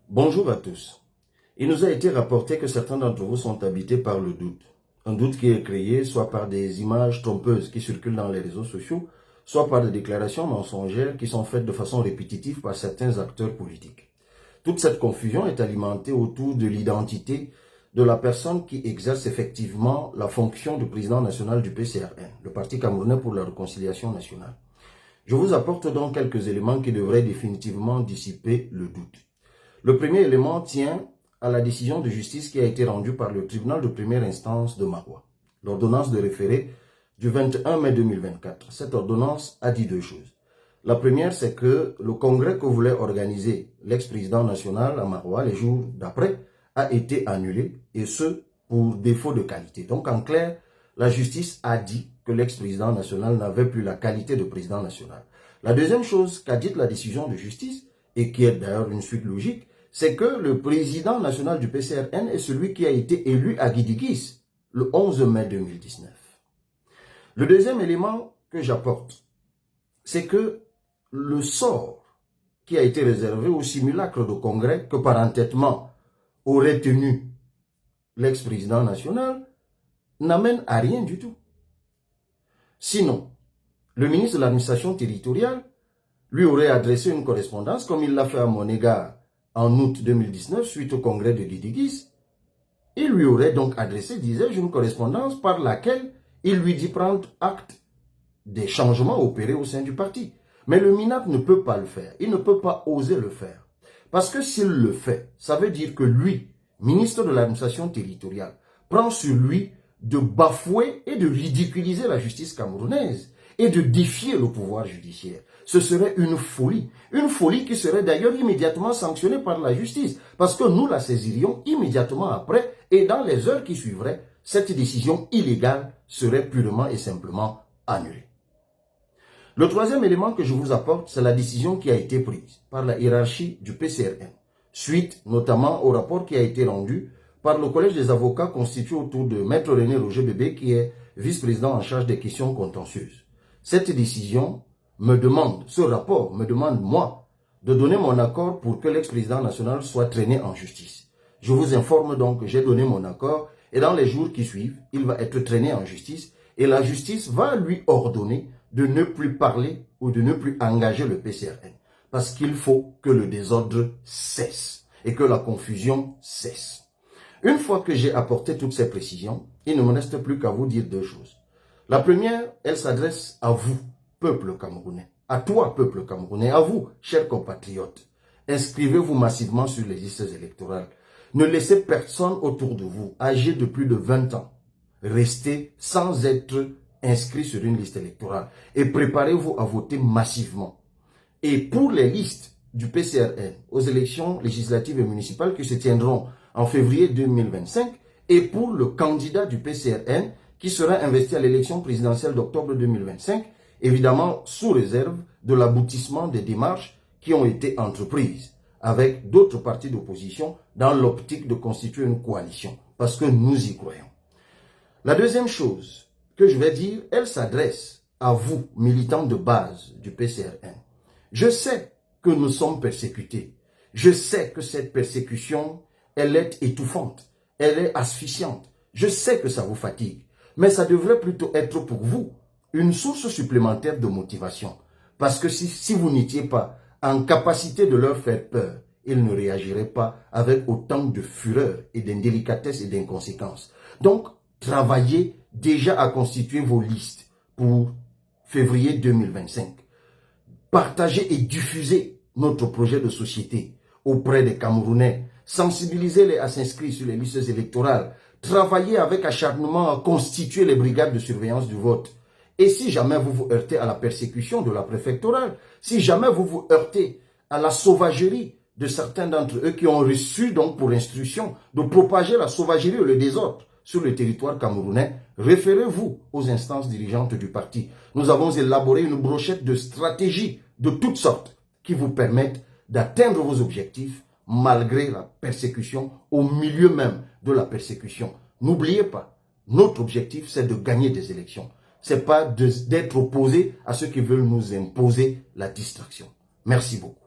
Bonjour à tous. Il nous a été rapporté que certains d'entre vous sont habités par le doute. Un doute qui est créé soit par des images trompeuses qui circulent dans les réseaux sociaux, soit par des déclarations mensongères qui sont faites de façon répétitive par certains acteurs politiques. Toute cette confusion est alimentée autour de l'identité de la personne qui exerce effectivement la fonction de président national du PCRN, le Parti camerounais pour la réconciliation nationale. Je vous apporte donc quelques éléments qui devraient définitivement dissiper le doute. Le premier élément tient à la décision de justice qui a été rendue par le tribunal de première instance de Maroua, l'ordonnance de référé du 21 mai 2024. Cette ordonnance a dit deux choses. La première, c'est que le congrès que voulait organiser l'ex-président national à Maroua les jours d'après a été annulé, et ce, pour défaut de qualité. Donc, en clair, la justice a dit que l'ex-président national n'avait plus la qualité de président national. La deuxième chose qu'a dit la décision de justice, et qui est d'ailleurs une suite logique, c'est que le président national du PCRN est celui qui a été élu à Guidigis le 11 mai 2019. Le deuxième élément que j'apporte, c'est que le sort qui a été réservé au simulacre de congrès que par entêtement aurait tenu l'ex-président national n'amène à rien du tout. Sinon, le ministre de l'administration territoriale lui aurait adressé une correspondance comme il l'a fait à mon égard en août 2019, suite au congrès de Guidigis. Il lui aurait donc adressé, disais-je, une correspondance par laquelle il lui dit prendre acte des changements opérés au sein du parti. Mais le MINAP ne peut pas le faire. Il ne peut pas oser le faire. Parce que s'il le fait, ça veut dire que lui, ministre de l'administration territoriale, prend sur lui de bafouer et de ridiculiser la justice camerounaise et de défier le pouvoir judiciaire. Ce serait une folie qui serait d'ailleurs immédiatement sanctionnée par la justice, parce que nous la saisirions immédiatement après, et dans les heures qui suivraient, cette décision illégale serait purement et simplement annulée. Le troisième élément que je vous apporte, c'est la décision qui a été prise par la hiérarchie du PCRN, suite notamment au rapport qui a été rendu par le collège des avocats constitué autour de Maître René Roger Bébé, qui est vice-président en charge des questions contentieuses. Cette décision ce rapport me demande, moi, de donner mon accord pour que l'ex-président national soit traîné en justice. Je vous informe donc que j'ai donné mon accord, et dans les jours qui suivent, il va être traîné en justice, et la justice va lui ordonner de ne plus parler ou de ne plus engager le PCRN. Parce qu'il faut que le désordre cesse et que la confusion cesse. Une fois que j'ai apporté toutes ces précisions, il ne me reste plus qu'à vous dire deux choses. La première, elle s'adresse à vous, peuple camerounais. À toi, peuple camerounais, à vous, chers compatriotes. Inscrivez-vous massivement sur les listes électorales. Ne laissez personne autour de vous, âgé de plus de 20 ans, rester sans être inscrit sur une liste électorale. Et préparez-vous à voter massivement. Et pour les listes du PCRN aux élections législatives et municipales qui se tiendront en février 2025, et pour le candidat du PCRN qui sera investi à l'élection présidentielle d'octobre 2025, évidemment sous réserve de l'aboutissement des démarches qui ont été entreprises avec d'autres partis d'opposition dans l'optique de constituer une coalition, parce que nous y croyons. La deuxième chose que je vais dire, elle s'adresse à vous, militants de base du PCRN. Je sais que nous sommes persécutés. Je sais que cette persécution, elle est étouffante, elle est asphyxiante. Je sais que ça vous fatigue, mais ça devrait plutôt être pour vous une source supplémentaire de motivation. Parce que si vous n'étiez pas en capacité de leur faire peur, ils ne réagiraient pas avec autant de fureur et d'indélicatesse et d'inconséquence. Donc, travaillez déjà à constituer vos listes pour février 2025. Partagez et diffusez notre projet de société auprès des Camerounais. Sensibilisez-les à s'inscrire sur les listes électorales. Travaillez avec acharnement à constituer les brigades de surveillance du vote. Et si jamais vous vous heurtez à la persécution de la préfectorale, si jamais vous vous heurtez à la sauvagerie de certains d'entre eux qui ont reçu donc pour instruction de propager la sauvagerie et le désordre sur le territoire camerounais, référez-vous aux instances dirigeantes du parti. Nous avons élaboré une brochette de stratégies de toutes sortes qui vous permettent d'atteindre vos objectifs malgré la persécution, au milieu même de la persécution. N'oubliez pas, notre objectif c'est de gagner des élections. C'est pas d'être opposé à ceux qui veulent nous imposer la distraction. Merci beaucoup.